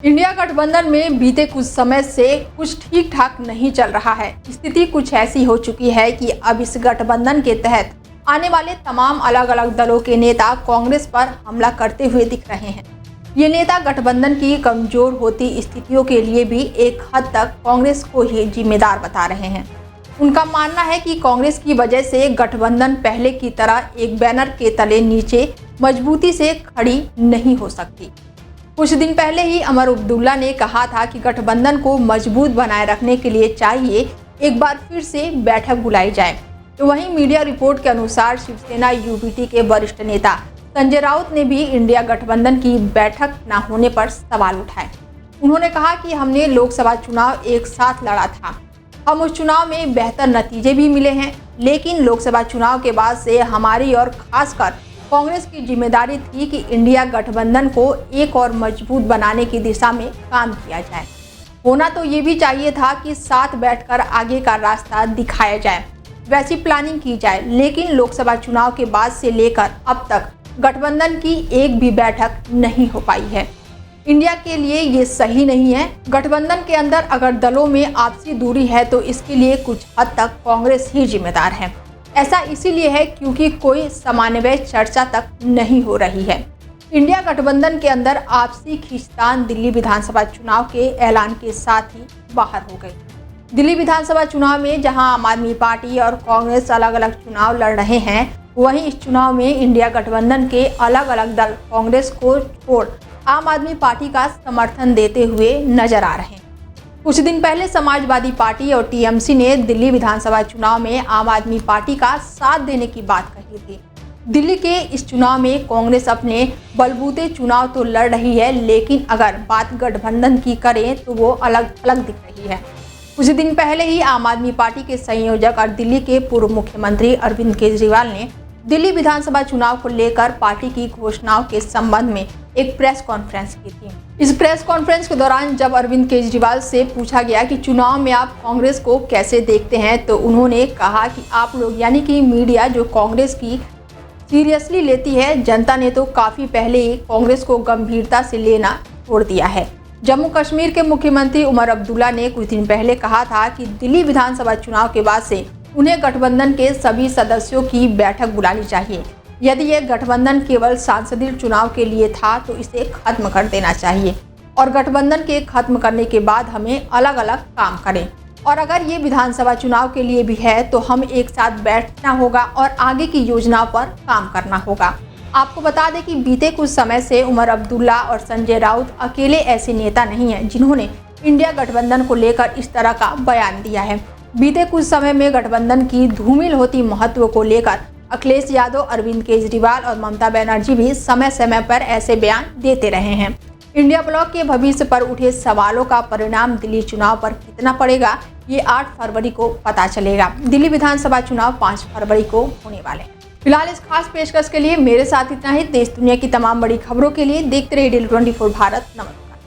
India गठबंधन में बीते कुछ समय से कुछ ठीक ठाक नहीं चल रहा है। स्थिति कुछ ऐसी हो चुकी है कि अब इस गठबंधन के तहत आने वाले तमाम अलग अलग दलों के नेता कांग्रेस पर हमला करते हुए दिख रहे हैं। ये नेता गठबंधन की कमजोर होती स्थितियों के लिए भी एक हद तक कांग्रेस को ही जिम्मेदार बता रहे हैं। उनका मानना है कि कांग्रेस की वजह से गठबंधन पहले की तरह एक बैनर के तले नीचे मजबूती से खड़ी नहीं हो सकती। कुछ दिन पहले ही उमर अब्दुल्ला ने कहा था कि गठबंधन को मजबूत बनाए रखने के लिए चाहिए एक बार फिर से बैठक बुलाई जाए। तो वहीं मीडिया रिपोर्ट के अनुसार शिवसेना यूबीटी के वरिष्ठ नेता संजय राउत ने भी इंडिया गठबंधन की बैठक न होने पर सवाल उठाए। उन्होंने कहा कि हमने लोकसभा चुनाव एक साथ लड़ा था, हम उस चुनाव में बेहतर नतीजे भी मिले हैं, लेकिन लोकसभा चुनाव के बाद से हमारी और खासकर कांग्रेस की जिम्मेदारी थी कि इंडिया गठबंधन को एक और मजबूत बनाने की दिशा में काम किया जाए। होना तो ये भी चाहिए था कि साथ बैठकर आगे का रास्ता दिखाया जाए, वैसी प्लानिंग की जाए, लेकिन लोकसभा चुनाव के बाद से लेकर अब तक गठबंधन की एक भी बैठक नहीं हो पाई है। इंडिया के लिए ये सही नहीं है। गठबंधन के अंदर अगर दलों में आपसी दूरी है तो इसके लिए कुछ हद तक कांग्रेस ही जिम्मेदार है। ऐसा इसीलिए है क्योंकि कोई समन्वय चर्चा तक नहीं हो रही है। इंडिया गठबंधन के अंदर आपसी खींचतान दिल्ली विधानसभा चुनाव के ऐलान के साथ ही बाहर हो गई। दिल्ली विधानसभा चुनाव में जहां आम आदमी पार्टी और कांग्रेस अलग अलग चुनाव लड़ रहे हैं, वहीं इस चुनाव में इंडिया गठबंधन के अलग अलग दल कांग्रेस को छोड़ आम आदमी पार्टी का समर्थन देते हुए नजर आ रहे हैं। कुछ दिन पहले समाजवादी पार्टी और टीएमसी ने दिल्ली विधानसभा चुनाव में आम आदमी पार्टी का साथ देने की बात कही थी। दिल्ली के इस चुनाव में कांग्रेस अपने बलबूते चुनाव तो लड़ रही है, लेकिन अगर बात गठबंधन की करें तो वो अलग अलग दिख रही है। कुछ दिन पहले ही आम आदमी पार्टी के संयोजक और दिल्ली के पूर्व मुख्यमंत्री अरविंद केजरीवाल ने दिल्ली विधानसभा चुनाव को लेकर पार्टी की घोषणाओं के संबंध में एक प्रेस कॉन्फ्रेंस की थी। इस प्रेस कॉन्फ्रेंस के दौरान जब अरविंद केजरीवाल से पूछा गया कि चुनाव में आप कांग्रेस को कैसे देखते हैं, तो उन्होंने कहा कि आप लोग यानी कि मीडिया जो कांग्रेस की सीरियसली लेती है, जनता ने तो काफ़ी पहले ही कांग्रेस को गंभीरता से लेना छोड़ दिया है। जम्मू कश्मीर के मुख्यमंत्री उमर अब्दुल्ला ने कुछ दिन पहले कहा था कि दिल्ली विधानसभा चुनाव के बाद से उन्हें गठबंधन के सभी सदस्यों की बैठक बुलानी चाहिए। यदि यह गठबंधन केवल सांसदीय चुनाव के लिए था तो इसे खत्म कर देना चाहिए और गठबंधन के खत्म करने के बाद हमें अलग अलग काम करें, और अगर ये विधानसभा चुनाव के लिए भी है तो हम एक साथ बैठना होगा और आगे की योजनाओं पर काम करना होगा। आपको बता दें कि बीते कुछ समय से उमर अब्दुल्ला और संजय राउत अकेले ऐसे नेता नहीं हैं जिन्होंने इंडिया गठबंधन को लेकर इस तरह का बयान दिया है। बीते कुछ समय में गठबंधन की धूमिल होती महत्व को लेकर अखिलेश यादव, अरविंद केजरीवाल और ममता बनर्जी भी समय समय पर ऐसे बयान देते रहे हैं। इंडिया ब्लॉक के भविष्य पर उठे सवालों का परिणाम दिल्ली चुनाव पर कितना पड़ेगा, ये 8 फरवरी को पता चलेगा। दिल्ली विधानसभा चुनाव 5 फरवरी को होने वाले हैं। फिलहाल इस खास पेशकश के लिए मेरे साथ इतना ही। देश दुनिया की तमाम बड़ी खबरों के लिए देखते रहिए DL24 भारत। नमस्कार।